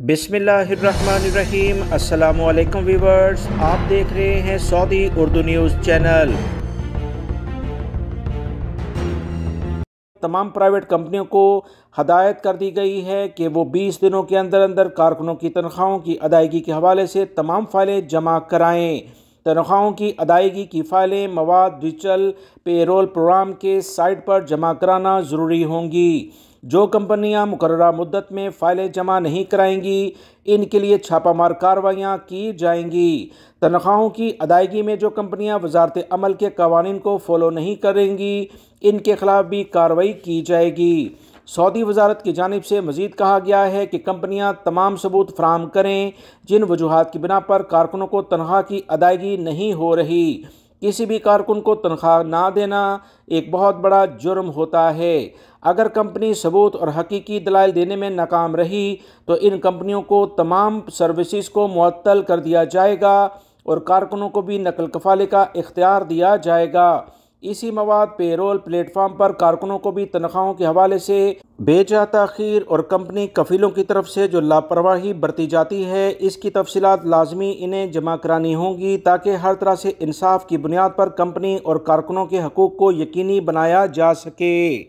بسم اللہ الرحمن الرحیم۔ السلام علیکم ویورز، آپ دیکھ رہے ہیں سعودی اردو نیوز چینل۔ تمام پرائیویٹ کمپنیوں کو ہدایت کر دی گئی ہے کہ وہ 20 دنوں کے اندر اندر کارکنوں کی تنخواہوں کی ادائیگی کے حوالے سے تمام فائلیں جمع کرائیں۔ تنخواہوں کی ادائیگی کی فائلیں مواد ڈیجیٹل پے رول پروگرام کے سائٹ پر جمع کرانا ضروری ہوں گی۔ جو کمپنیاں مقررہ مدت میں فائلیں جمع نہیں کرائیں گی، ان کے لیے چھاپہ مار کارروائیاں کی جائیں گی۔ تنخواہوں کی ادائیگی میں جو کمپنیاں وزارت عمل کے قوانین کو فالو نہیں کریں گی، ان کے خلاف بھی کارروائی کی جائے گی۔ سعودی وزارت کی جانب سے مزید کہا گیا ہے کہ کمپنیاں تمام ثبوت فراہم کریں جن وجوہات کی بنا پر کارکنوں کو تنخواہ کی ادائیگی نہیں ہو رہی۔ کسی بھی کارکن کو تنخواہ نہ دینا ایک بہت بڑا جرم ہوتا ہے۔ اگر کمپنی ثبوت اور حقیقی دلائل دینے میں ناکام رہی تو ان کمپنیوں کو تمام سروسز کو معطل کر دیا جائے گا اور کارکنوں کو بھی نقل کفالے کا اختیار دیا جائے گا۔ اسی مواد پے رول پلیٹ فارم پر کارکنوں کو بھی تنخواہوں کے حوالے سے بے جا تاخیر اور کمپنی کفیلوں کی طرف سے جو لاپرواہی برتی جاتی ہے، اس کی تفصیلات لازمی انہیں جمع کرانی ہوں گی تاکہ ہر طرح سے انصاف کی بنیاد پر کمپنی اور کارکنوں کے حقوق کو یقینی بنایا جا سکے۔